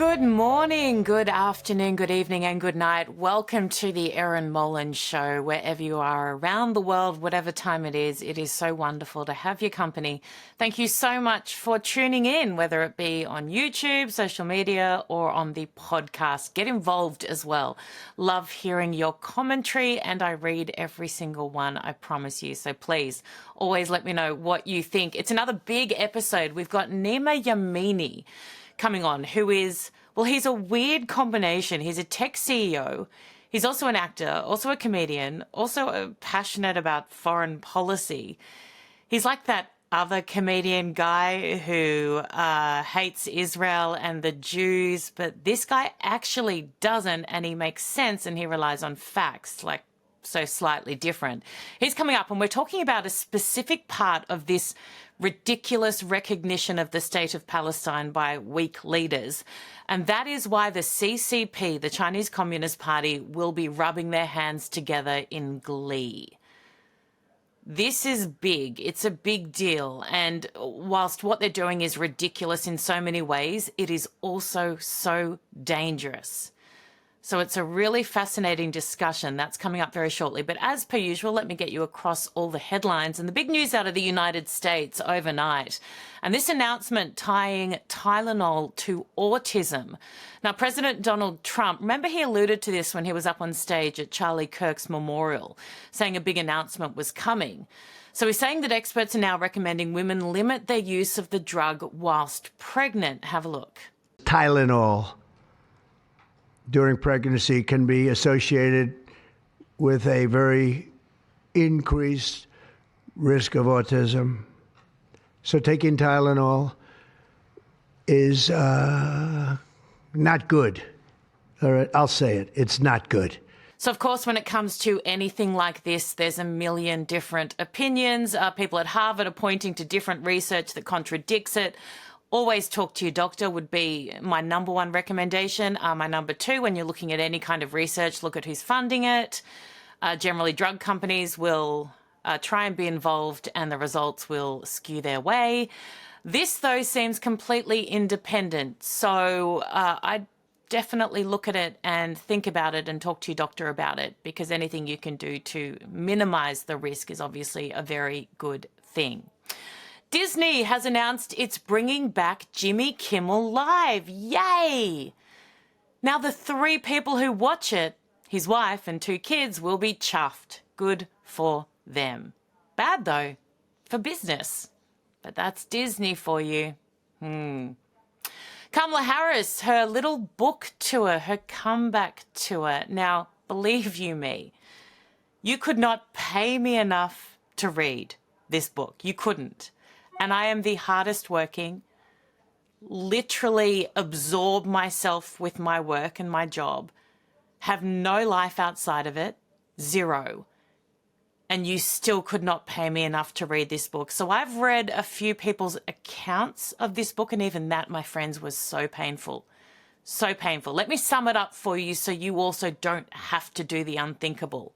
Good morning, good afternoon, good evening and good night. Welcome to the Erin Molan Show. Wherever you are around the world, whatever time it is so wonderful to have your company. Thank you so much for tuning in, whether it be on YouTube, social media or on the podcast. Get involved as well. Love hearing your commentary and I read every single one, I promise you. So please always let me know what you think. It's another big episode. We've got Nima Yamini coming on, who is, well, he's a weird combination. He's a tech CEO. He's also an actor, also a comedian, also passionate about foreign policy. He's like that other comedian guy who hates Israel and the Jews, but this guy actually doesn't, and he makes sense and he relies on facts, like so slightly different. He's coming up and we're talking about a specific part of this ridiculous recognition of the state of Palestine by weak leaders. And that is why the CCP, the Chinese Communist Party, will be rubbing their hands together in glee. This is big. It's a big deal. And whilst what they're doing is ridiculous in so many ways, it is also so dangerous. So it's a really fascinating discussion that's coming up very shortly. But as per usual, let me get you across all the headlines and the big news out of the United States overnight. And this announcement tying Tylenol to autism. Now, President Donald Trump, remember he alluded to this when he was up on stage at Charlie Kirk's memorial, saying a big announcement was coming. So he's saying that experts are now recommending women limit their use of the drug whilst pregnant. Have a look. Tylenol during pregnancy can be associated with a very increased risk of autism. So taking Tylenol is not good. All right, I'll say it. It's not good. So, of course, when it comes to anything like this, there's a million different opinions. People at Harvard are pointing to different research that contradicts it. Always talk to your doctor would be my number one recommendation. My number two, when you're looking at any kind of research, look at who's funding it. Generally, drug companies will try and be involved and the results will skew their way. This, though, seems completely independent. So I'd definitely look at it and think about it and talk to your doctor about it, because anything you can do to minimize the risk is obviously a very good thing. Disney has announced it's bringing back Jimmy Kimmel Live. Yay! Now, the 3 people who watch it, his wife and 2 kids, will be chuffed. Good for them. Bad, though, for business. But that's Disney for you. Kamala Harris, her little book tour, her comeback tour. Now, believe you me, you could not pay me enough to read this book. You couldn't. And I am the hardest working, literally absorb myself with my work and my job, have no life outside of it, 0. And you still could not pay me enough to read this book. So I've read a few people's accounts of this book, and even that, my friends, was so painful. So painful. Let me sum it up for you so you also don't have to do the unthinkable.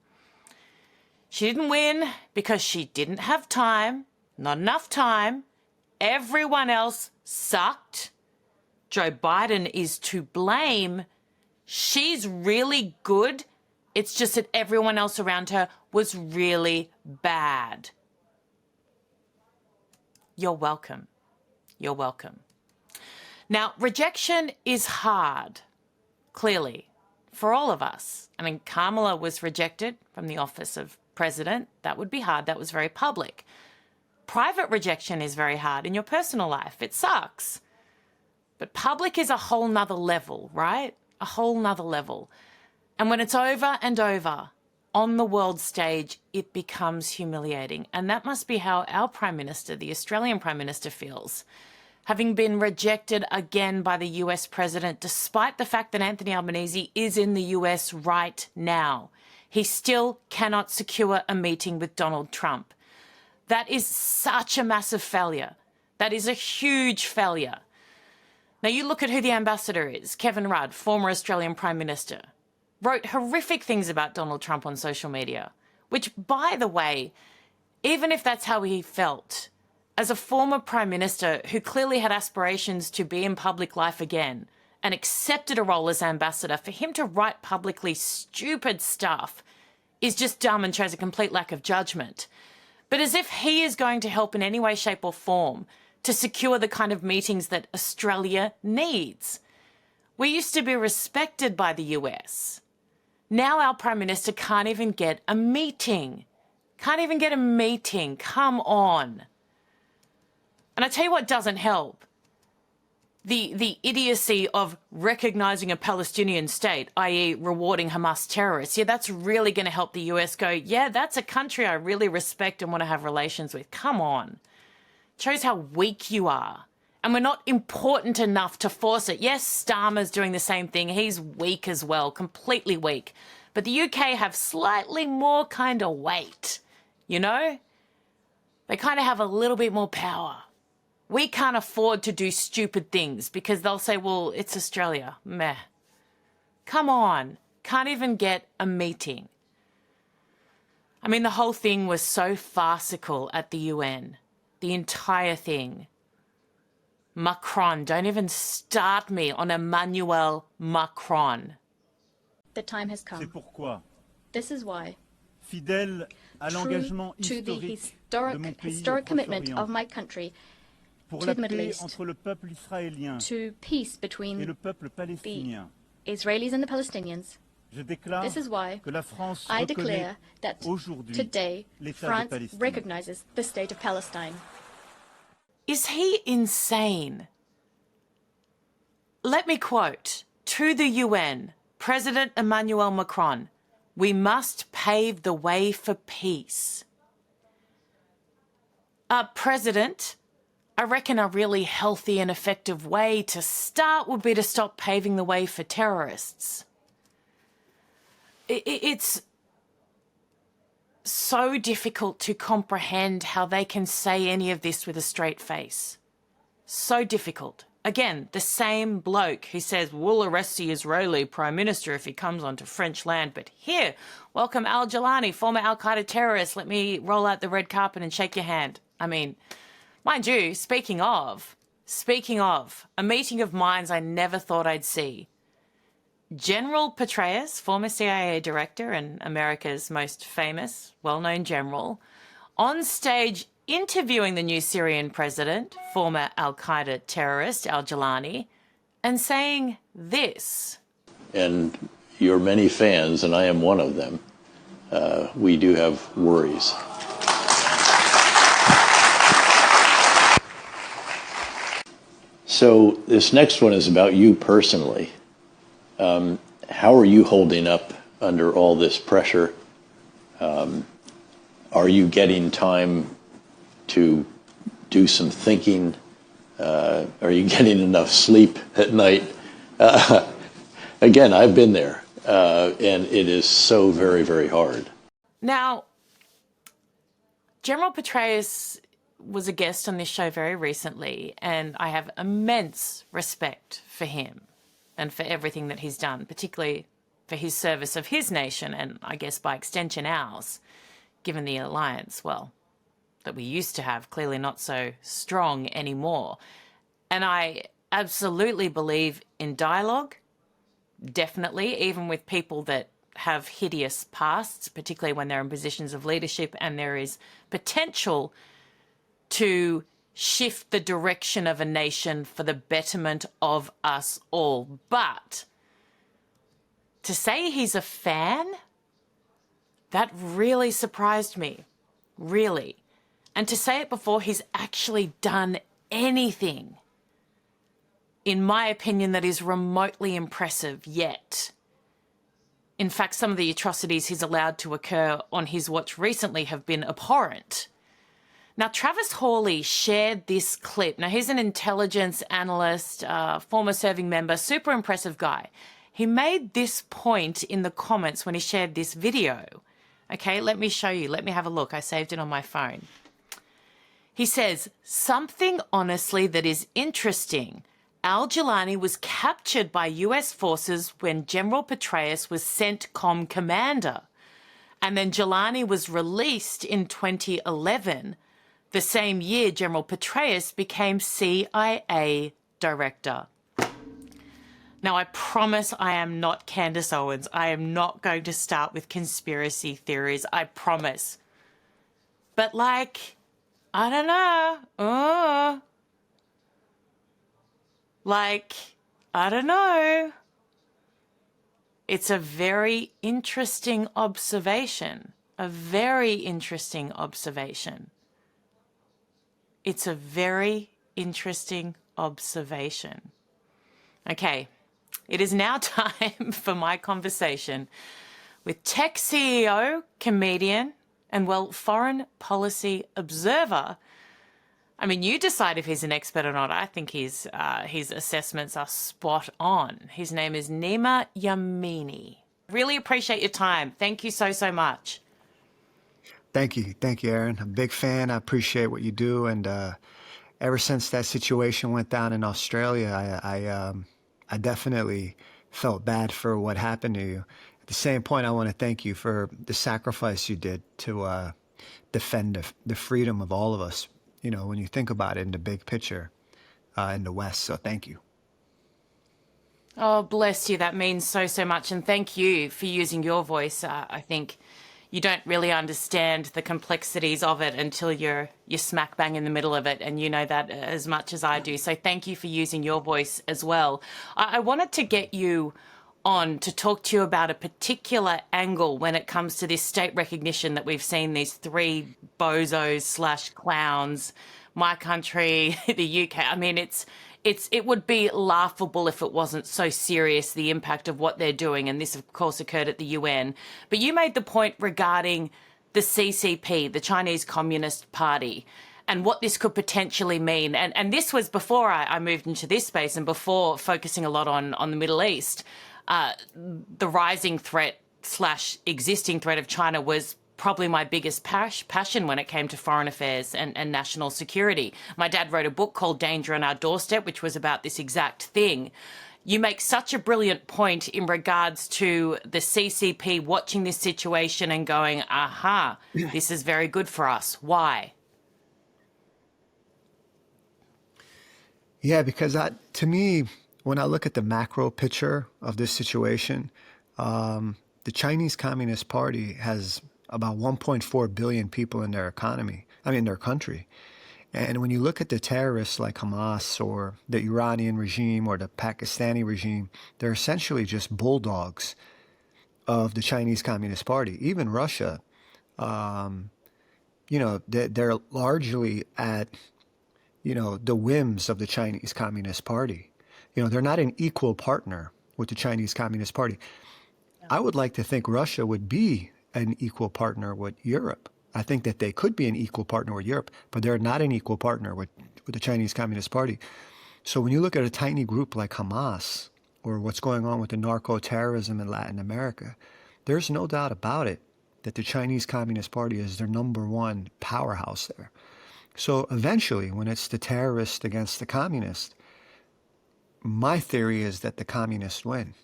She didn't win because she didn't have time. Not enough time. Everyone else sucked. Joe Biden is to blame. She's really good. It's just that everyone else around her was really bad. You're welcome. You're welcome. Now, rejection is hard, clearly, for all of us. I mean, Kamala was rejected from the office of president. That would be hard. That was very public. Private rejection is very hard in your personal life. It sucks. But public is a whole nother level, right? A whole nother level. And when it's over and over on the world stage, it becomes humiliating. And that must be how our Prime Minister, the Australian Prime Minister, feels. Having been rejected again by the US President, despite the fact that Anthony Albanese is in the US right now. He still cannot secure a meeting with Donald Trump. That is such a massive failure. That is a huge failure. Now, you look at who the ambassador is. Kevin Rudd, former Australian Prime Minister, wrote horrific things about Donald Trump on social media, which, by the way, even if that's how he felt, as a former Prime Minister who clearly had aspirations to be in public life again and accepted a role as ambassador, for him to write publicly stupid stuff is just dumb and shows a complete lack of judgment. But as if he is going to help in any way, shape or form to secure the kind of meetings that Australia needs. We used to be respected by the US. Now our Prime Minister can't even get a meeting. Can't even get a meeting. Come on. And I tell you what doesn't help. The idiocy of recognising a Palestinian state, i.e. rewarding Hamas terrorists. Yeah, that's really going to help the US go, yeah, that's a country I really respect and want to have relations with. Come on. It shows how weak you are. And we're not important enough to force it. Yes, Starmer's doing the same thing. He's weak as well, completely weak. But the UK have slightly more kind of weight, you know? They kind of have a little bit more power. We can't afford to do stupid things because they'll say, well, it's Australia. Meh. Come on. Can't even get a meeting. I mean, the whole thing was so farcical at the UN. The entire thing. Macron. Don't even start me on Emmanuel Macron. The time has come. C'est pourquoi, This is why, fidèle à l'engagement true to the historique de mon pays historic au commitment Proche-Orient, of my country pour to la the Middle paix East, entre le peuple israélien to peace et between le peuple palestinien, Israelis and the Palestinians, je déclare this is why que la France I reconnaît declare that aujourd'hui today l'État de France Palestine. recognizes the state of Palestine. Is he insane? Let me quote, to the UN, President Emmanuel Macron, we must pave the way for peace. President, I reckon a really healthy and effective way to start would be to stop paving the way for terrorists. It's so difficult to comprehend how they can say any of this with a straight face. So difficult. Again, the same bloke who says, we'll arrest the Israeli Prime Minister if he comes onto French land, but here, welcome al-Jilani, former al-Qaeda terrorist, let me roll out the red carpet and shake your hand. I mean, mind you, speaking of, a meeting of minds I never thought I'd see. General Petraeus, former CIA director and America's most famous, well-known general, on stage interviewing the new Syrian president, former al-Qaeda terrorist al-Jilani, and saying this. And your many fans, and I am one of them, we do have worries. So this next one is about you personally. How are you holding up under all this pressure? Are you getting time to do some thinking? Are you getting enough sleep at night? Again, I've been there, and it is so very, very hard. Now, General Petraeus was a guest on this show very recently, and I have immense respect for him and for everything that he's done, particularly for his service of his nation and I guess by extension ours, given the alliance, well, that we used to have, clearly not so strong anymore. And I absolutely believe in dialogue, definitely, even with people that have hideous pasts, particularly when they're in positions of leadership and there is potential to shift the direction of a nation for the betterment of us all. But to say he's a fan, that really surprised me, really. And to say it before he's actually done anything, in my opinion, that is remotely impressive yet. In fact, some of the atrocities he's allowed to occur on his watch recently have been abhorrent. Now, Travis Hawley shared this clip. Now, he's an intelligence analyst, former serving member, super impressive guy. He made this point in the comments when he shared this video. Okay, let me show you. Let me have a look. I saved it on my phone. He says, something honestly that is interesting. Al-Jilani was captured by US forces when General Petraeus was CENTCOM commander. And then Jilani was released in 2011. The same year, General Petraeus became CIA director. Now, I promise I am not Candace Owens. I am not going to start with conspiracy theories. I promise. But like, I don't know. I don't know. It's a very interesting observation. A very interesting observation. It's a very interesting observation. Okay, it is now time for my conversation with tech CEO, comedian, and, well, foreign policy observer. I mean, you decide if he's an expert or not. I think his assessments are spot on. His name is Nima Yamini. Really appreciate your time. Thank you so, so much. Thank you, Erin. I'm a big fan. I appreciate what you do, and ever since that situation went down in Australia, I definitely felt bad for what happened to you. At the same point, I want to thank you for the sacrifice you did to defend the freedom of all of us. You know, when you think about it in the big picture in the West. So thank you. Oh, bless you. That means so, so much. And thank you for using your voice. I think you don't really understand the complexities of it until you're smack bang in the middle of it. And you know that as much as I do. So thank you for using your voice as well. I wanted to get you on to talk to you about a particular angle when it comes to this state recognition that we've seen these three bozos / clowns, my country, the UK. I mean, it would be laughable if it wasn't so serious, the impact of what they're doing. And this, of course, occurred at the UN. But you made the point regarding the CCP, the Chinese Communist Party, and what this could potentially mean. And this was before I moved into this space and before focusing a lot on the Middle East. The rising threat / existing threat of China was probably my biggest passion when it came to foreign affairs and national security. My dad wrote a book called Danger on Our Doorstep, which was about this exact thing. You make such a brilliant point in regards to the CCP watching this situation and going, aha, this is very good for us. Why? Yeah, because to me, when I look at the macro picture of this situation, the Chinese Communist Party has about 1.4 billion people in their their country. And when you look at the terrorists like Hamas or the Iranian regime or the Pakistani regime, they're essentially just bulldogs of the Chinese Communist Party. Even Russia, they're largely at, the whims of the Chinese Communist Party. They're not an equal partner with the Chinese Communist Party. I would like to think Russia would be an equal partner with Europe. I think that they could be an equal partner with Europe, but they're not an equal partner with the Chinese Communist Party. So when you look at a tiny group like Hamas or what's going on with the narco-terrorism in Latin America, there's no doubt about it that the Chinese Communist Party is their #1 powerhouse there. So eventually, when it's the terrorists against the communists, my theory is that the communists win.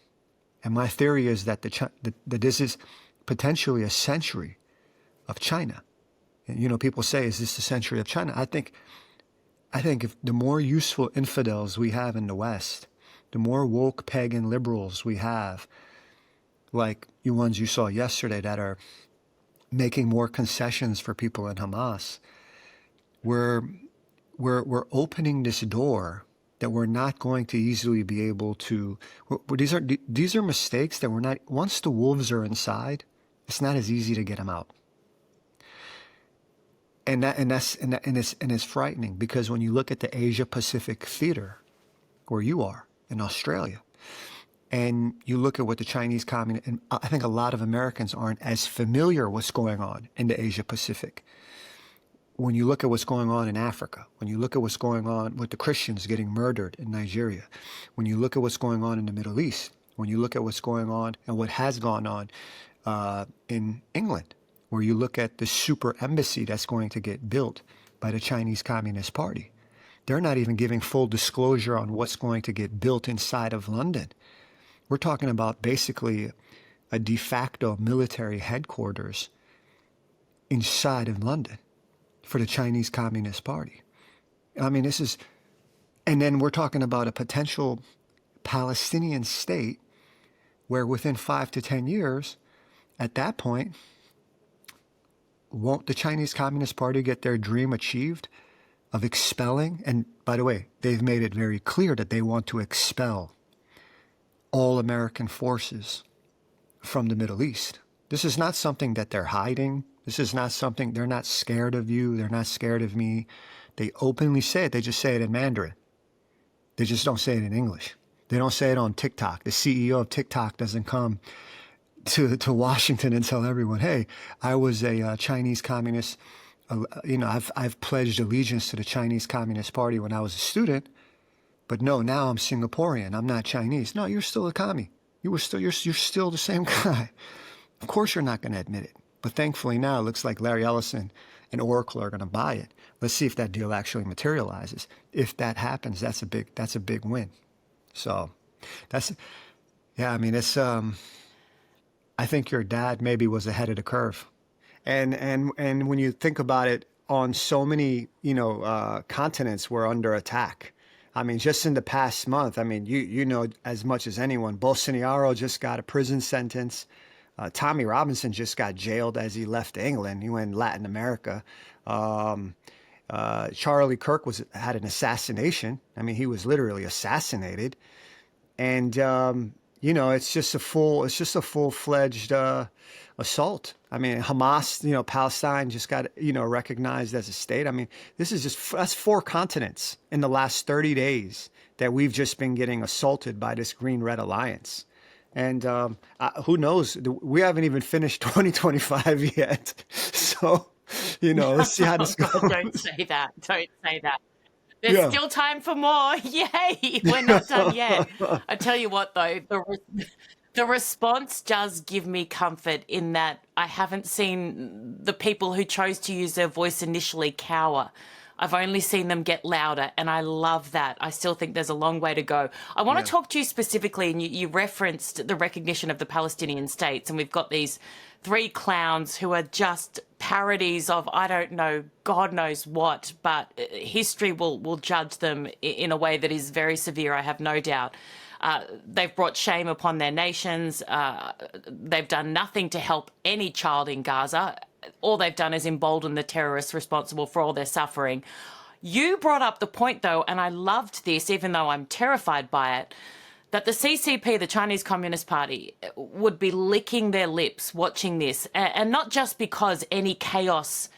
And my theory is that that this is potentially a century of China. And, people say, is this the century of China? I think if the more useful infidels we have in the West, the more woke pagan liberals we have, like the ones you saw yesterday that are making more concessions for people in Hamas, we're opening this door that we're not going to easily be able to. These are mistakes that we're not. Once the wolves are inside, it's not as easy to get them out. And it's frightening because when you look at the Asia Pacific theater, where you are in Australia, and you look at what the Chinese Communist, and I think a lot of Americans aren't as familiar what's going on in the Asia Pacific. When you look at what's going on in Africa, when you look at what's going on with the Christians getting murdered in Nigeria, when you look at what's going on in the Middle East, when you look at what's going on and what has gone on in England, where you look at the super embassy that's going to get built by the Chinese Communist Party, they're not even giving full disclosure on what's going to get built inside of London. We're talking about basically a de facto military headquarters inside of London for the Chinese Communist Party. I mean, and then we're talking about a potential Palestinian state where within 5 to 10 years, at that point, won't the Chinese Communist Party get their dream achieved of expelling? And by the way, they've made it very clear that they want to expel all American forces from the Middle East. This is not something that they're hiding. This is not something, they're not scared of you. They're not scared of me. They openly say it. They just say it in Mandarin. They just don't say it in English. They don't say it on TikTok. The CEO of TikTok doesn't come to Washington and tell everyone, hey, I was a Chinese communist. I've pledged allegiance to the Chinese Communist Party when I was a student, but no, now I'm Singaporean. I'm not Chinese. No, you're still a commie. You're still the same guy. Of course, you're not going to admit it. But thankfully now it looks like Larry Ellison and Oracle are going to buy it. Let's see if that deal actually materializes. If that happens, that's a big win. So it's I think your dad maybe was ahead of the curve. And when you think about it, on so many, continents we're under attack. I mean, just in the past month, I mean, you know as much as anyone, Bolsonaro just got a prison sentence. Tommy Robinson just got jailed as he left England. He went Latin America. Charlie Kirk had an assassination. I mean, he was literally assassinated. And, it's just a full-fledged assault. I mean, Hamas, Palestine just got, recognized as a state. I mean, that's 4 continents in the last 30 days that we've just been getting assaulted by this Green-Red Alliance. And who knows? We haven't even finished 2025 yet. So, let's see how this goes. Don't say that. Don't say that. There's still time for more. Yay! We're not done yet. I tell you what, though, the response does give me comfort in that I haven't seen the people who chose to use their voice initially cower. I've only seen them get louder, and I love that. I still think there's a long way to go. I want to talk to you specifically, and you referenced the recognition of the Palestinian states, and we've got these 3 clowns who are just parodies of, I don't know, God knows what, but history will judge them in a way that is very severe, I have no doubt. They've brought shame upon their nations. They've done nothing to help any child in Gaza. All they've done is embolden the terrorists responsible for all their suffering. You brought up the point, though, and I loved this, even though I'm terrified by it, that the CCP, the Chinese Communist Party, would be licking their lips watching this. And not just because any chaos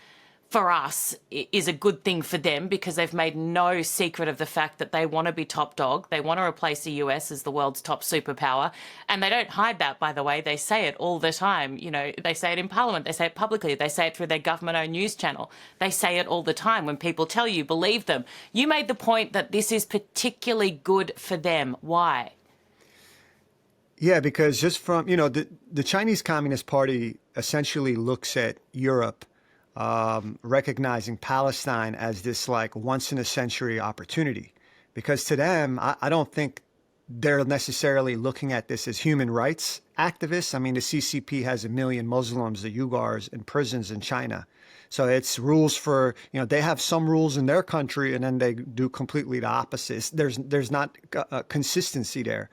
for us is a good thing for them, because they've made no secret of the fact that they want to be top dog. They want to replace the US as the world's top superpower. And they don't hide that, by the way. They say it all the time. They say it in Parliament. They say it publicly. They say it through their government-owned news channel. They say it all the time. When people tell you, believe them. You made the point that this is particularly good for them. Why? Yeah, because just from, the Chinese Communist Party essentially looks at Europe recognizing Palestine as this once in a century opportunity, because to them, I don't think they're necessarily looking at this as human rights activists. I mean, the CCP has 1 million Muslims, the Uyghurs, in prisons in China. So it's rules for, they have some rules in their country and then they do completely the opposite. There's not a consistency there.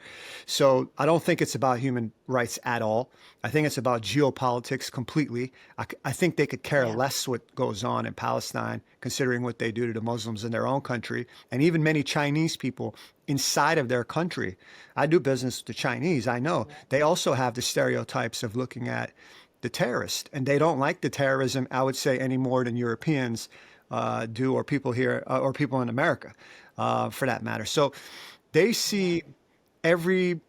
So I don't think it's about human rights at all. I think it's about geopolitics completely. I think they could care less what goes on in Palestine, considering what they do to the Muslims in their own country, and even many Chinese people inside of their country. I do business with the Chinese. I know they also have the stereotypes of looking at the terrorist, and they don't like the terrorism, I would say, any more than Europeans do, or people here, or people in America, for that matter. So they see every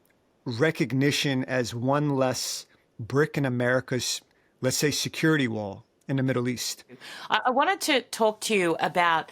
recognition as one less brick in America's, let's say, security wall in the Middle East. I wanted to talk to you about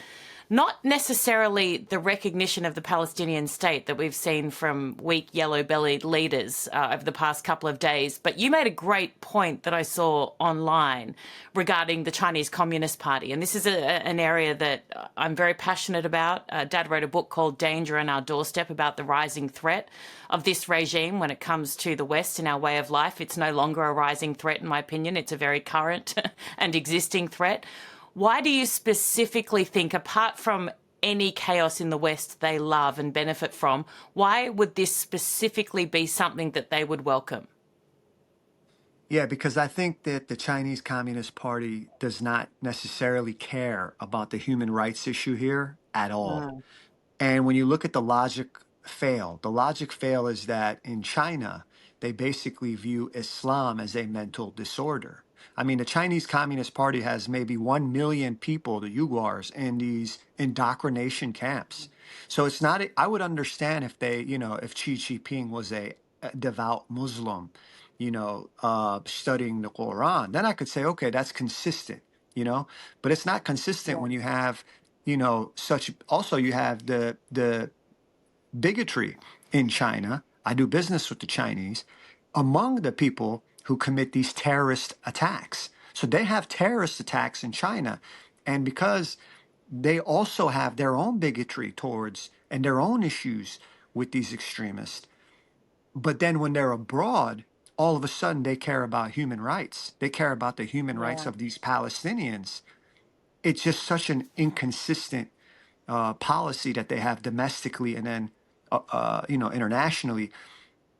not necessarily the recognition of the Palestinian state that we've seen from weak, yellow-bellied leaders over the past couple of days, but you made a great point that I saw online regarding the Chinese Communist Party. And this is an area that I'm very passionate about. Dad wrote a book called Danger on Our Doorstep about the rising threat of this regime when it comes to the West and our way of life. It's no longer a rising threat, in my opinion. It's a very current and existing threat. Why do you specifically think, apart from any chaos in the West they love and benefit from. Why would this specifically be something that they would welcome? Yeah, because I think that the Chinese Communist Party does not necessarily care about the human rights issue here at all. Mm. And when you look at the logic fail is that in China, they basically view Islam as a mental disorder. I mean, the Chinese Communist Party has maybe 1 million people, the Uyghurs, in these indoctrination camps. So it's not, I would understand if they, if Xi Jinping was a devout Muslim, studying the Quran, then I could say, okay, that's consistent, but it's not consistent when you have, also you have the bigotry in China. I do business with the Chinese among the people who commit these terrorist attacks. So they have terrorist attacks in China. And because they also have their own bigotry towards and their own issues with these extremists, but then when they're abroad, all of a sudden they care about human rights. They care about the human rights of these Palestinians. It's just such an inconsistent policy that they have domestically and then internationally.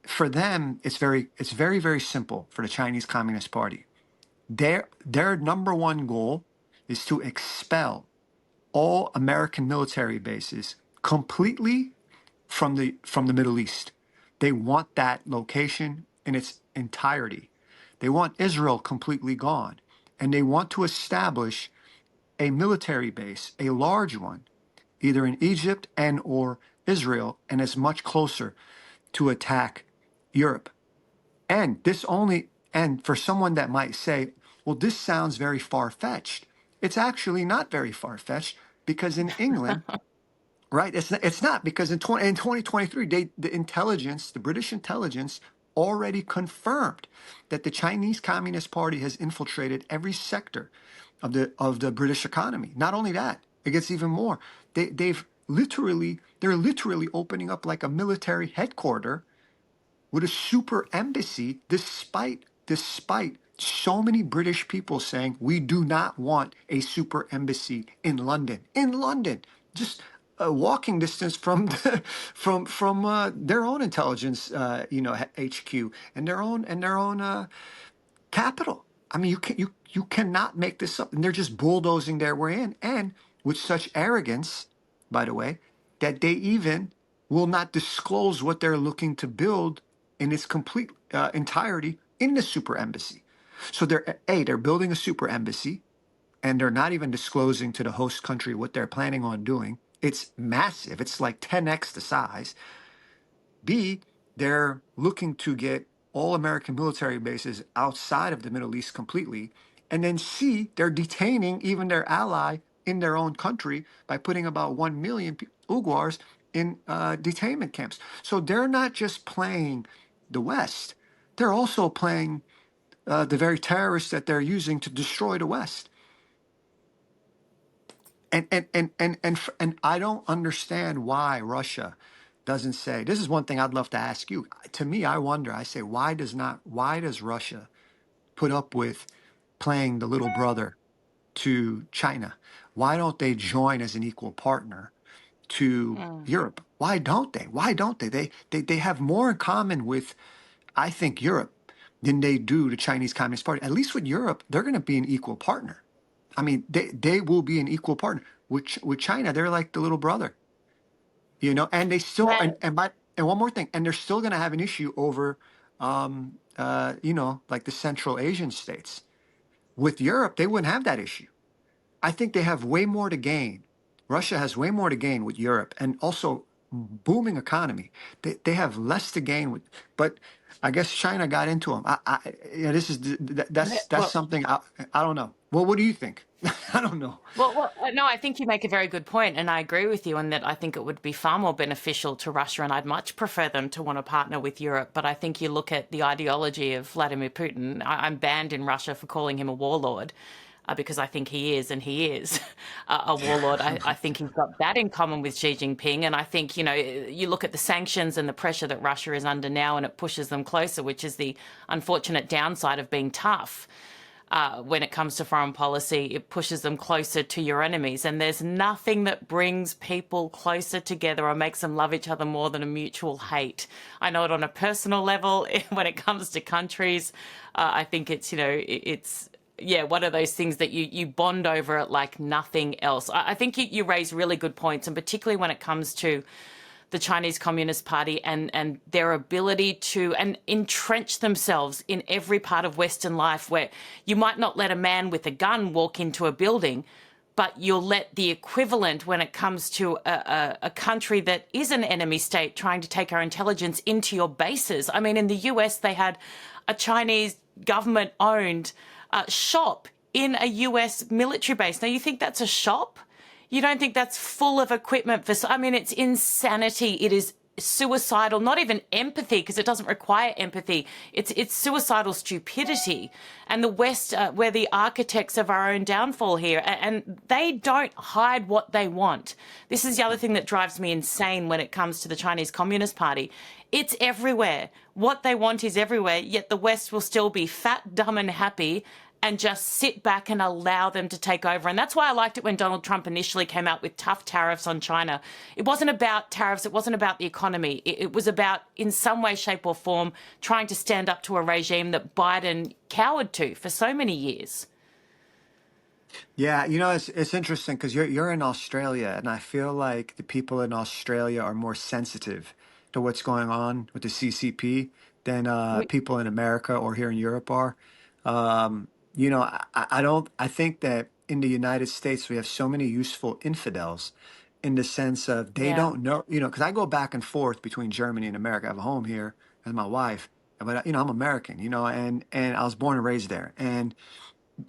For them, it's very, very simple for the Chinese Communist Party. Their number one goal is to expel all American military bases completely from the Middle East. They want that location in its entirety. They want Israel completely gone, and they want to establish a military base, a large one, either in Egypt and or Israel, and is much closer to attack Europe. And for someone that might say, well, this sounds very far-fetched. It's actually not very far-fetched, because in England, right, it's not, because in 2023, the British intelligence already confirmed that the Chinese Communist Party has infiltrated every sector of the British economy. Not only that, it gets even more. They're literally opening up like a military headquarters with a super embassy, despite so many British people saying we do not want a super embassy in London. In London, just a walking distance from their own intelligence, HQ and their own capital. I mean, you cannot make this up, and they're just bulldozing their way in, and with such arrogance, by the way, that they even will not disclose what they're looking to build in its complete entirety in the super embassy. So they're building a super embassy, and they're not even disclosing to the host country what they're planning on doing. It's massive. It's like 10x the size. B, they're looking to get all American military bases outside of the Middle East completely. And then C, they're detaining even their ally in their own country by putting about 1 million Uyghurs in detainment camps. So they're not just playing the West, they're also playing the very terrorists that they're using to destroy the West. And I don't understand why Russia doesn't say, this is one thing I'd love to ask you. To me, I wonder, I say, why does Russia put up with playing the little brother to China? Why don't they join as an equal partner to Europe? Why don't they? Why don't they? They have more in common with, I think, Europe than they do the Chinese Communist Party. At least with Europe, they're going to be an equal partner. I mean, they will be an equal partner. With China, they're like the little brother, and they still, and one more thing, and they're still going to have an issue over, like the Central Asian states. With Europe, they wouldn't have that issue. I think they have way more to gain. Russia has way more to gain with Europe, and also booming economy. They have less to gain with, but I guess China got into them. That's something I don't know. Well, what do you think? I don't know. Well, no, I think you make a very good point, and I agree with you in that I think it would be far more beneficial to Russia, and I'd much prefer them to want to partner with Europe. But I think you look at the ideology of Vladimir Putin. I'm banned in Russia for calling him a warlord. Because I think he is, and he is a warlord. I think he's got that in common with Xi Jinping. And I think, you look at the sanctions and the pressure that Russia is under now, and it pushes them closer, which is the unfortunate downside of being tough. when it comes to foreign policy. It pushes them closer to your enemies. And there's nothing that brings people closer together or makes them love each other more than a mutual hate. I know it on a personal level. When it comes to countries, I think it's, it's yeah, one of those things that you bond over it like nothing else. I think you raise really good points, and particularly when it comes to the Chinese Communist Party and their ability to entrench themselves in every part of Western life, where you might not let a man with a gun walk into a building, but you'll let the equivalent when it comes to a country that is an enemy state trying to take our intelligence into your bases. I mean, in the US, they had a Chinese government-owned shop in a US military base. Now, you think that's a shop? You don't think that's full of equipment for... I mean, it's insanity. It is suicidal, not even empathy, because it doesn't require empathy. It's suicidal stupidity. And the West, we're the architects of our own downfall here, and they don't hide what they want. This is the other thing that drives me insane when it comes to the Chinese Communist Party. It's everywhere. What they want is everywhere, yet the West will still be fat, dumb, and happy and just sit back and allow them to take over. And that's why I liked it when Donald Trump initially came out with tough tariffs on China. It wasn't about tariffs. It wasn't about the economy. It was about, in some way, shape or form, trying to stand up to a regime that Biden cowered to for so many years. Yeah, it's interesting because you're in Australia, and I feel like the people in Australia are more sensitive to what's going on with the CCP than people in America or here in Europe are. I think that in the United States, we have so many useful infidels in the sense of they Yeah. don't know, because I go back and forth between Germany and America. I have a home here and my wife, but, I'm American, and I was born and raised there. And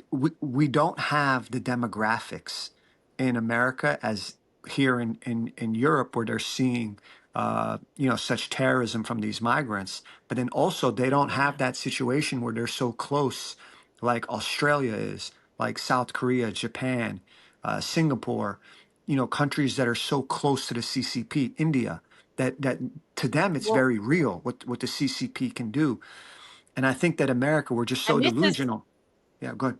we don't have the demographics in America as here in Europe, where they're seeing such terrorism from these migrants. But then also they don't have that situation where they're so close, like Australia is, like South Korea, Japan, Singapore, countries that are so close to the CCP, India, that to them it's Well, very real what the CCP can do. And I think that America, we're just so and this is... delusional. Yeah, go ahead.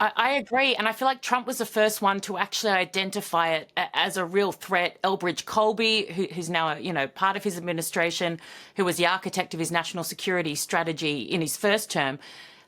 I agree. And I feel like Trump was the first one to actually identify it as a real threat. Elbridge Colby, who's now, part of his administration, who was the architect of his national security strategy in his first term,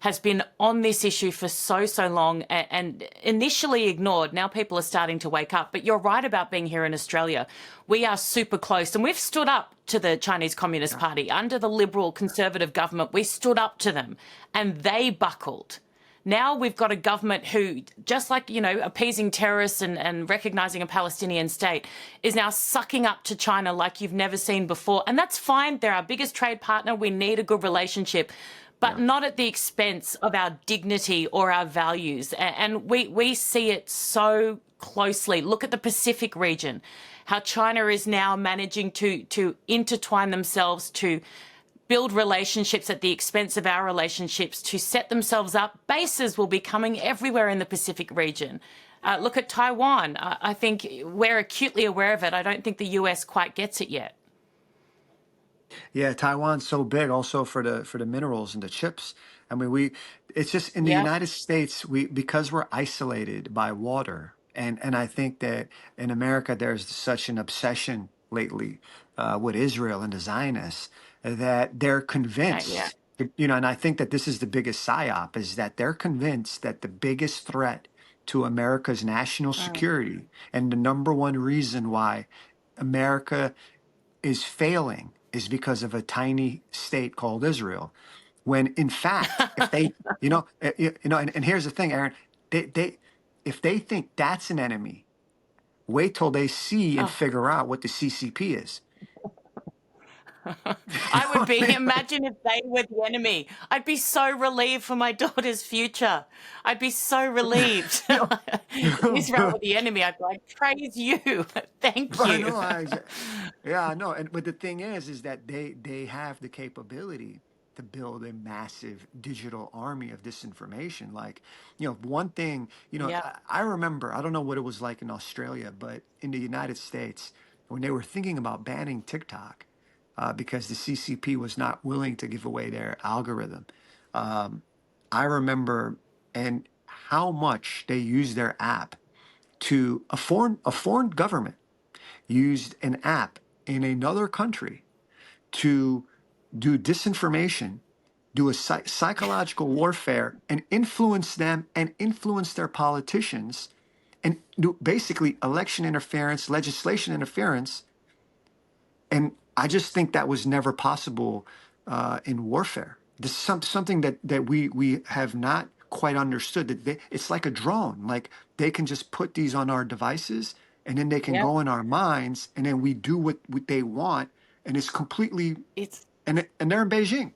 has been on this issue for so long and initially ignored. Now people are starting to wake up. But you're right about being here in Australia. We are super close, and we've stood up to the Chinese Communist Party. Under the Liberal Conservative government, we stood up to them, and they buckled. Now we've got a government who, just like, appeasing terrorists and recognizing a Palestinian state, is now sucking up to China like you've never seen before. And that's fine. They're our biggest trade partner. We need a good relationship, but not at the expense of our dignity or our values. And we see it so closely. Look at the Pacific region, how China is now managing to intertwine themselves, to build relationships at the expense of our relationships, to set themselves up. Bases will be coming everywhere in the Pacific region. Look at Taiwan. I think we're acutely aware of it. I don't think the US quite gets it yet. Yeah, Taiwan's so big also for the minerals and the chips. I mean, it's just in the Yeah. United States, because we're isolated by water. And I think that in America, there's such an obsession lately with Israel and the Zionists that they're Yeah. convinced, and I think that this is the biggest psyop, is that they're convinced that the biggest threat to America's national security and the number one reason why America is failing is because of a tiny state called Israel. When in fact, if they, and here's the thing, Erin, they if they think that's an enemy, wait till they see and Oh, figure out what the CCP is. I would be. Imagine if they were the enemy. I'd be so relieved for my daughter's future. I'd be so relieved. If Israel were the enemy, I'd be like, praise you. Thank I you. know, yeah, I know. But the thing is that they have the capability to build a massive digital army of disinformation. Like, one thing, Yeah. I remember, I don't know what it was like in Australia, but in the United States, when they were thinking about banning TikTok, because the CCP was not willing to give away their algorithm. I remember and how much they use their app to a foreign government used an app in another country to do disinformation, do a psychological warfare, and influence them and influence their politicians, and do basically election interference, legislation interference. And I just think that was never possible in warfare. This is something that we have not quite understood. That it's like a drone. Like they can just put these on our devices, and then they can Yep. go in our minds, and then we do what they want, and it's completely. It's And they're in Beijing,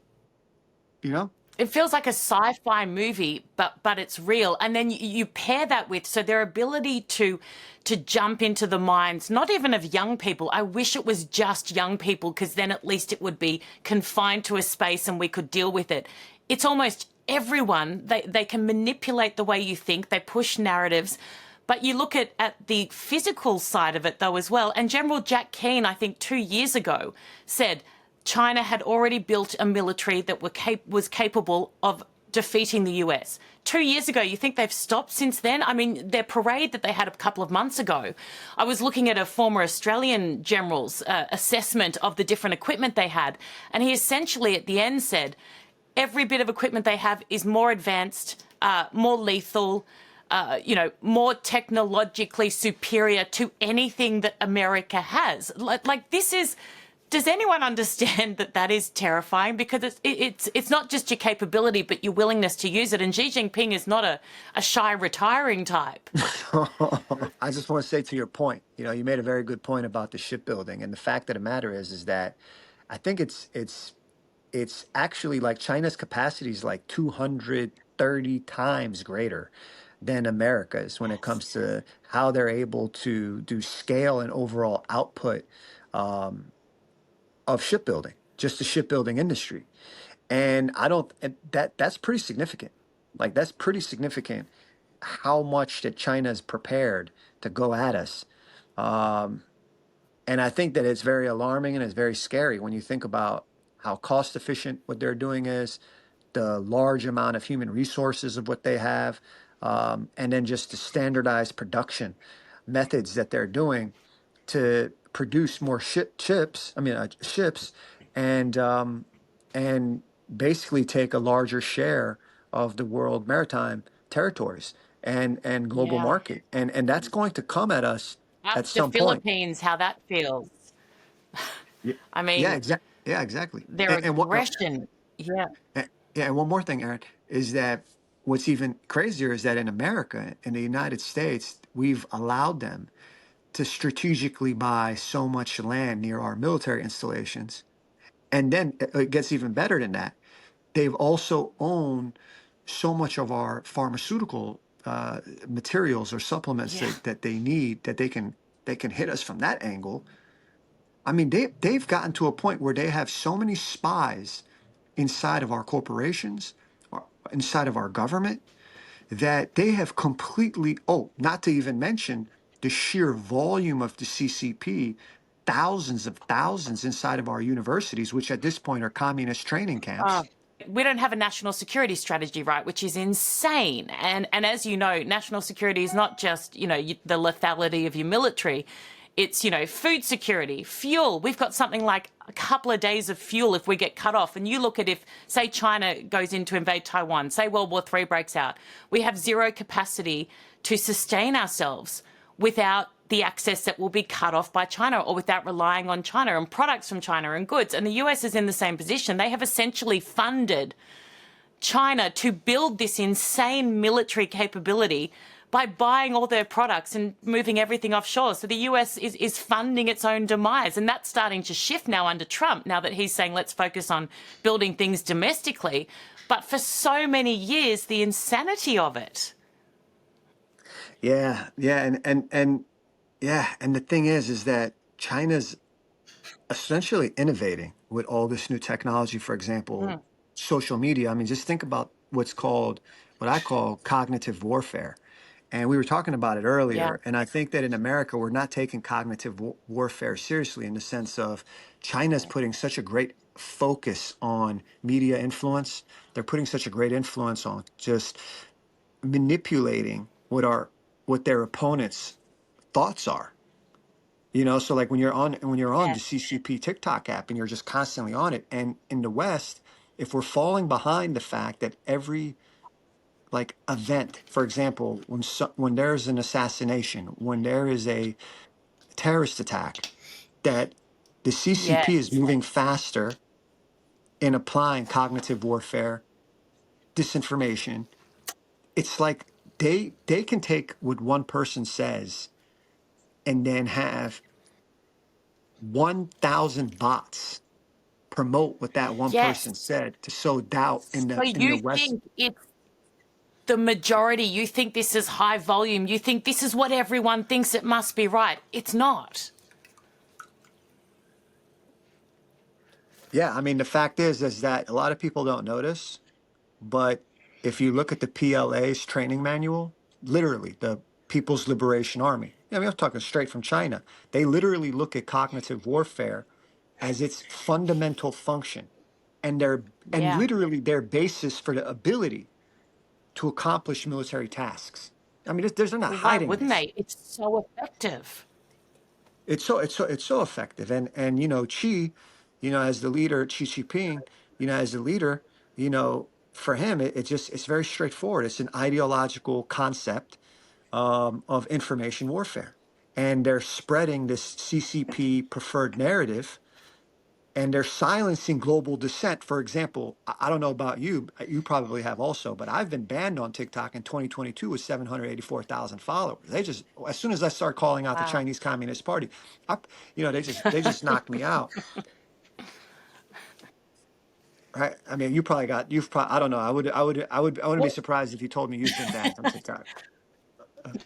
you know. it feels like a sci-fi movie, but it's real. And then you pair that with so their ability to jump into the minds, not even of young people. I wish it was just young people, because then at least it would be confined to a space and we could deal with it. It's almost everyone. They can manipulate the way you think. They push narratives. But you look at the physical side of it, though, as well. And General Jack Keane, I think 2 years ago, said China had already built a military that was capable of defeating the US. 2 years ago, you think they've stopped since then? I mean, their parade that they had a couple of months ago, I was looking at a former Australian general's assessment of the different equipment they had, and he essentially at the end said, every bit of equipment they have is more advanced, more lethal, more technologically superior to anything that America has. Like this is. Does anyone understand that is terrifying? Because it's not just your capability, but your willingness to use it. And Xi Jinping is not a shy, retiring type. I just want to say to your point, you made a very good point about the shipbuilding, and the fact of the matter is that I think it's actually like China's capacity is like 230 times greater than America's when it comes to how they're able to do scale and overall output of shipbuilding, just the shipbuilding industry. And that's pretty significant. Like that's pretty significant how much that China is prepared to go at us. And I think that it's very alarming and it's very scary when you think about how cost efficient what they're doing is, the large amount of human resources of what they have, and then just the standardized production methods that they're doing to produce more ships, and basically take a larger share of the world maritime territories and global Yeah. market, and that's going to come at us at Ask the some point. Philippines how that feels. Yeah, I yeah, mean, exactly. their And what? aggression. Yeah. Yeah, and one more thing, Aaron, is that what's even crazier is that in America, in the United States, we've allowed them to strategically buy so much land near our military installations. And then it gets even better than that. They've also owned so much of our pharmaceutical materials or supplements Yeah. that they need, that they can hit us from that angle. I mean, they've gotten to a point where they have so many spies inside of our corporations, or inside of our government, that they have completely, not to even mention the sheer volume of the CCP, thousands of thousands inside of our universities, which at this point are communist training camps. We don't have a national security strategy, right, which is insane. And as you know, national security is not just, the lethality of your military. It's, food security, fuel. We've got something like a couple of days of fuel if we get cut off. And you look at if, say, China goes in to invade Taiwan, say World War III breaks out, we have zero capacity to sustain ourselves without the access that will be cut off by China, or without relying on China and products from China and goods. And the US is in the same position. They have essentially funded China to build this insane military capability by buying all their products and moving everything offshore. So the US is funding its own demise. And that's starting to shift now under Trump, now that he's saying, let's focus on building things domestically. But for so many years, the insanity of it. Yeah, and the thing is that China's essentially innovating with all this new technology. For example, social media. I mean, just think about what I call cognitive warfare. And we were talking about it Yeah. earlier. And I think that in America, we're not taking cognitive warfare seriously, in the sense of China's putting such a great focus on media influence. They're putting such a great influence on just manipulating what their opponents' thoughts are. You know, so like when you're on the Yeah. CCP TikTok app and you're just constantly on it, and in the West, if we're falling behind the fact that every like event, for example, when there's an assassination, when there is a terrorist attack, that the Yeah. CCP is moving faster in applying cognitive warfare, disinformation. It's like they can take what one person says and then have 1,000 bots promote what that one Yes. person said to sow doubt So in the you West. think it's the majority, you think this is high volume, you think this is what everyone thinks, it must be right. It's not. Yeah, I mean the fact is that a lot of people don't notice, but if you look at the PLA's training manual, literally the People's Liberation Army. I mean, I'm talking straight from China. They literally look at cognitive warfare as its fundamental function and Yeah. literally their basis for the ability to accomplish military tasks. I mean, they're not Well, why hiding wouldn't this. they? It's so effective. It's so effective. And you know, you know, as the leader, Xi Jinping, you know, as the leader, you know, for him, it's very straightforward. It's an ideological concept of information warfare, and they're spreading this CCP preferred narrative, and they're silencing global dissent. For example, I don't know about you, you probably have also, but I've been banned on TikTok in 2022 with 784,000 followers. They just, as soon as I start calling out the Wow. Chinese Communist Party, I, you know, they just knocked me out. Right? I mean, I don't know. I wouldn't be Well, surprised if you told me you've been banned from TikTok.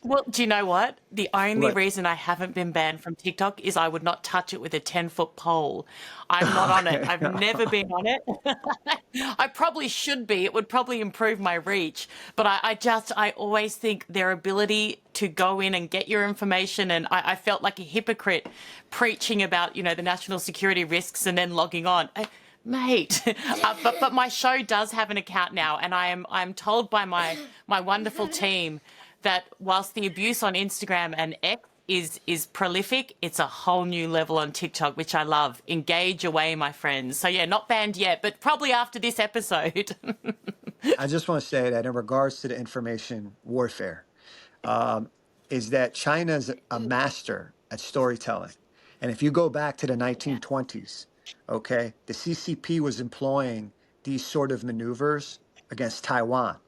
well, do you know what? The only What? reason I haven't been banned from TikTok is I would not touch it with a 10-foot pole. I'm not on it. Okay. I've never been on it. I probably should be. It would probably improve my reach. But I always think their ability to go in and get your information. And I felt like a hypocrite preaching about, you know, the national security risks and then logging on. Mate, but my show does have an account now, and I'm told by my wonderful team that whilst the abuse on Instagram and X is prolific, it's a whole new level on TikTok, which I love. Engage away, my friends. So yeah, not banned yet, but probably after this episode. I just want to say that in regards to the information warfare, is that China's a master at storytelling. And if you go back to the Yeah. 1920s, okay, the CCP was employing these sort of maneuvers against Taiwan.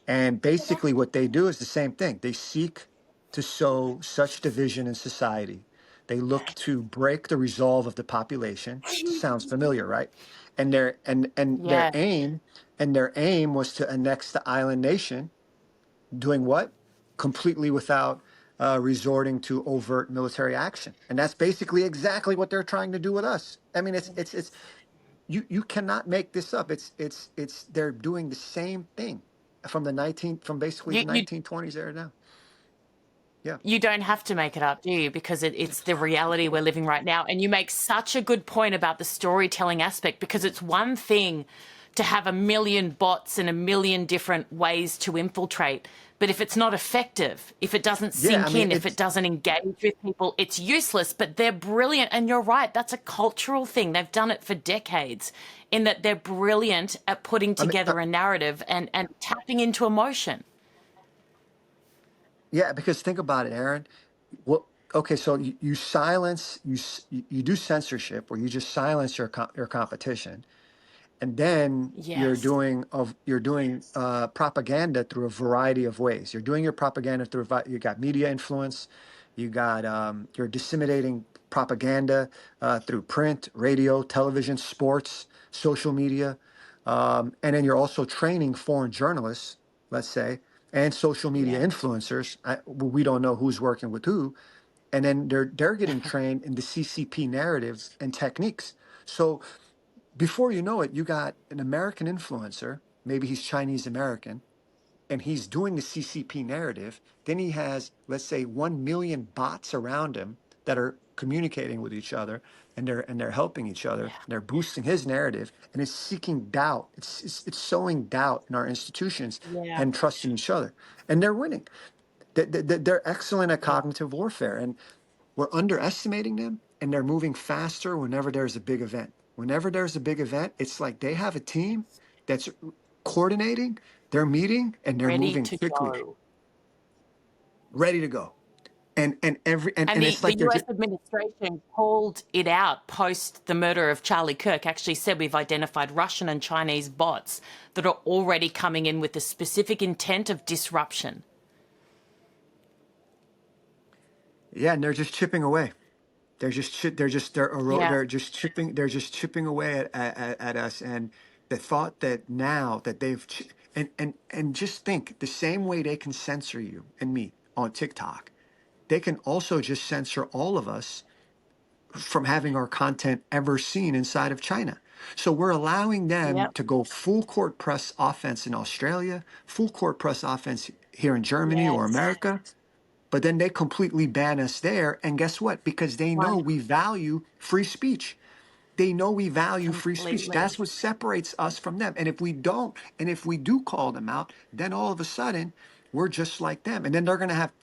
And basically, what they do is the same thing. They seek to sow such division in society. They look to break the resolve of the population. Sounds familiar, right? And Yeah. their aim was to annex the island nation. Doing what? Completely without resorting to overt military action. And that's basically exactly what they're trying to do with us. I mean, it's you cannot make this up. It's they're doing the same thing from basically You the you 1920s era now. Yeah. you don't have to make it up, do you? Because it's the reality we're living right now. And you make such a good point about the storytelling aspect, because it's one thing to have a million bots and a million different ways to infiltrate. But if it's not effective, if it doesn't Yeah, I sink mean in, if it doesn't engage with people, it's useless. But they're brilliant. And you're right, that's a cultural thing. They've done it for decades, in that they're brilliant at putting I mean together a narrative and tapping into emotion. yeah, because think about it, Aaron. Well, okay, so you silence you do censorship, where you just silence your competition, and then Yes. you're doing propaganda through a variety of ways. You're doing your propaganda through you got media influence, you got you're disseminating propaganda through print, radio, television, sports, social media, and then you're also training foreign journalists, let's say, and social media Yeah. influencers. We don't know who's working with who, and then they're getting trained in the CCP narratives and techniques. So before you know it, you got an American influencer, maybe he's Chinese American, and he's doing the CCP narrative. Then he has, let's say, 1 million bots around him that are communicating with each other, and they're helping each other. They're boosting his narrative, and it's seeking doubt. It's sowing doubt in our institutions Yeah. and trusting each other, and they're winning. They're excellent at cognitive warfare, and we're underestimating them, and they're moving faster whenever there's a big event. Whenever there's a big event, it's like they have a team that's coordinating, they're meeting, and they're Ready moving to quickly, go. ready to go. And And it's the like they're US administration called it out post the murder of Charlie Kirk, actually said we've identified Russian and Chinese bots that are already coming in with the specific intent of disruption. yeah, and they're just chipping away. They're just Yeah. they're just chipping away at us. And the thought that now that and just think, the same way they can censor you and me on TikTok, they can also just censor all of us from having our content ever seen inside of China. So we're allowing them Yep. to go full court press offense in Australia, full court press offense here in Germany or Yes. America. But then they completely ban us there. And guess what? Because they know Wonderful. we value free speech. They know we value free speech. Completely. That's what separates us from them. And if we don't, and if we do call them out, then all of a sudden we're just like them. And then they're going to have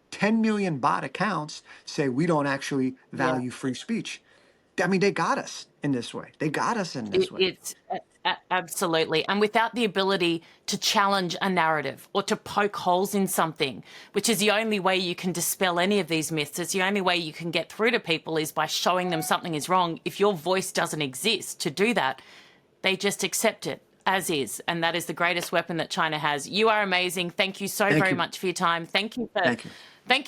10 million bot accounts say we don't actually Yeah. value free speech. I mean, they got us in this way. They got us in this way. It's absolutely. And without the ability to challenge a narrative or to poke holes in something, which is the only way you can dispel any of these myths, it's the only way you can get through to people is by showing them something is wrong. If your voice doesn't exist to do that, they just accept it as is. And that is the greatest weapon that China has. You are amazing. Thank you so very much for your time. Thank you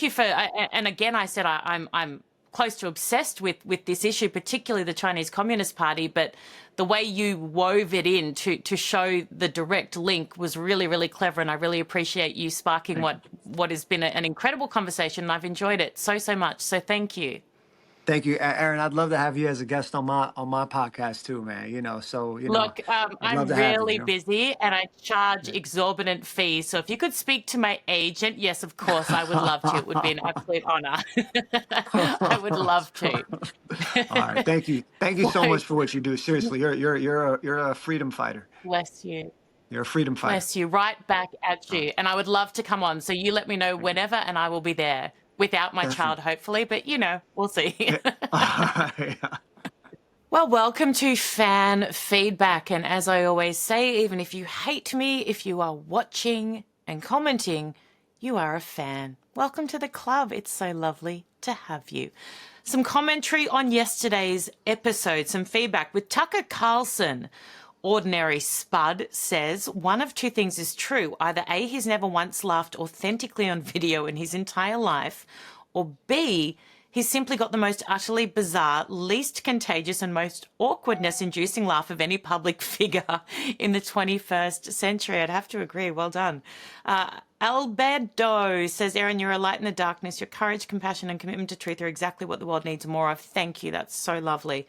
for, and again, I said I'm close to obsessed with this issue, particularly the Chinese Communist Party, but the way you wove it in to show the direct link was really, really clever, and I really appreciate you sparking what has been an incredible conversation, and I've enjoyed it so much. So thank you. Thank you, Erin. I'd love to have you as a guest on my podcast too, man. Look, I'd I'm love to have you, really busy and I charge exorbitant fees. So if you could speak to my agent, yes, of course, I would love to. It would be an absolute honor. I would love to. All right, thank you so much for what you do. Seriously, you're a freedom fighter. Bless you. You're a freedom fighter. Bless you. Right back at you. And I would love to come on. So you let me know whenever and I will be there. Without my child, hopefully, but we'll see. Well, welcome to fan feedback. And as I always say, even if you hate me, if you are watching and commenting, you are a fan. Welcome to the club. It's so lovely to have you. Some commentary on yesterday's episode, some feedback with Tucker Carlson. Ordinary Spud says one of two things is true. Either A, he's never once laughed authentically on video in his entire life, or B, he's simply got the most utterly bizarre, least contagious and most awkwardness-inducing laugh of any public figure in the 21st century. I'd have to agree. Well done. Albedo says, Erin, you're a light in the darkness. Your courage, compassion and commitment to truth are exactly what the world needs more of. Thank you. That's so lovely.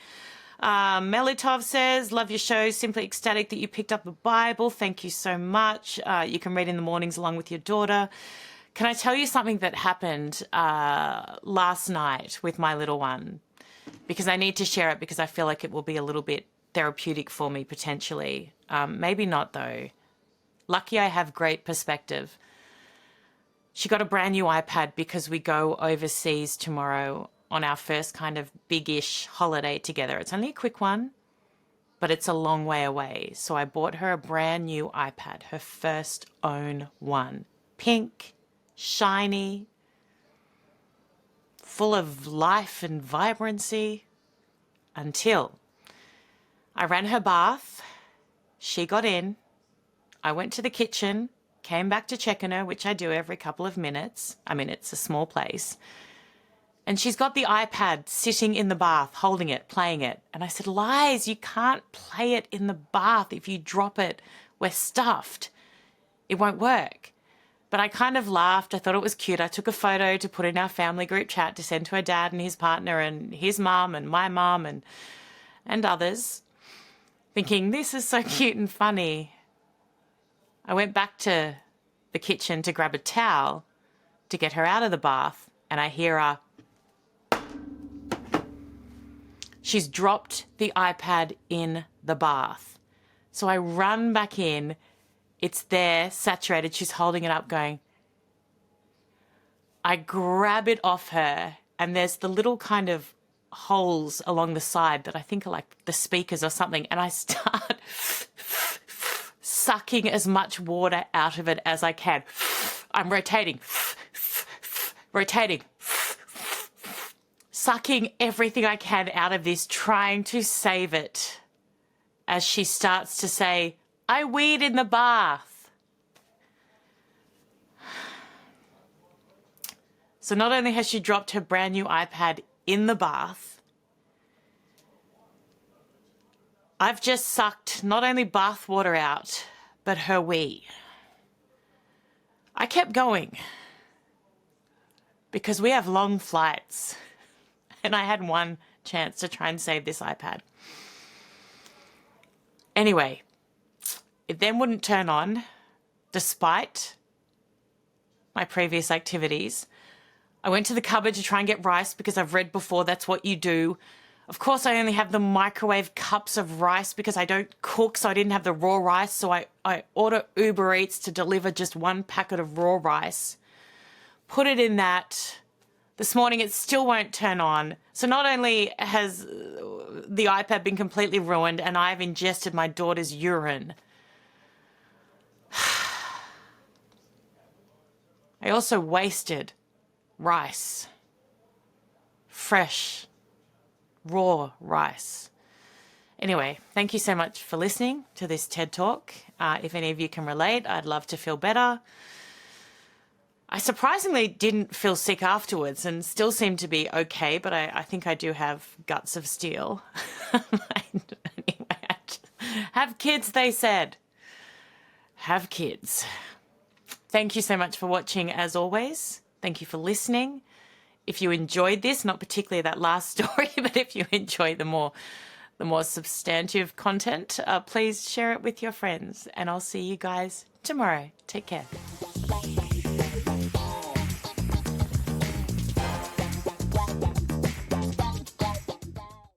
Melitov says, love your show. Simply ecstatic that you picked up a Bible. Thank you so much. You can read in the mornings along with your daughter. Can I tell you something that happened last night with my little one? Because I need to share it because I feel like it will be a little bit therapeutic for me potentially. Maybe not though. Lucky I have great perspective. She got a brand new iPad because we go overseas tomorrow on our first kind of big-ish holiday together. It's only a quick one, but it's a long way away. So I bought her a brand new iPad, her first own one. Pink, shiny, full of life and vibrancy, until I ran her bath, she got in, I went to the kitchen, came back to check on her, which I do every couple of minutes. I mean, it's a small place. And she's got the iPad sitting in the bath, holding it, playing it. And I said, Liz, you can't play it in the bath. If you drop it, we're stuffed. It won't work. But I kind of laughed. I thought it was cute. I took a photo to put in our family group chat to send to her dad and his partner and his mum and my mum and others, thinking, this is so cute and funny. I went back to the kitchen to grab a towel to get her out of the bath, and I hear her she's dropped the iPad in the bath. So I run back in. It's there, saturated. She's holding it up going. I grab it off her, and there's the little kind of holes along the side that I think are like the speakers or something, and I start sucking as much water out of it as I can. I'm rotating, sucking everything I can out of this, trying to save it as she starts to say, I weed in the bath. So not only has she dropped her brand new iPad in the bath, I've just sucked not only bath water out, but her wee. I kept going because we have long flights and I had one chance to try and save this iPad. Anyway, it then wouldn't turn on despite my previous activities. I went to the cupboard to try and get rice because I've read before that's what you do. Of course, I only have the microwave cups of rice because I don't cook, so I didn't have the raw rice. So I order Uber Eats to deliver just one packet of raw rice. Put it in that. This morning it still won't turn on. So not only has the iPad been completely ruined and I've ingested my daughter's urine, I also wasted rice. Fresh, raw rice. Anyway, thank you so much for listening to this TED Talk. If any of you can relate, I'd love to feel better. I surprisingly didn't feel sick afterwards and still seem to be okay, but I think I do have guts of steel. Anyway, have kids, they said. Have kids. Thank you so much for watching as always. Thank you for listening. If you enjoyed this, not particularly that last story, but if you enjoy the more substantive content, please share it with your friends. And I'll see you guys tomorrow. Take care.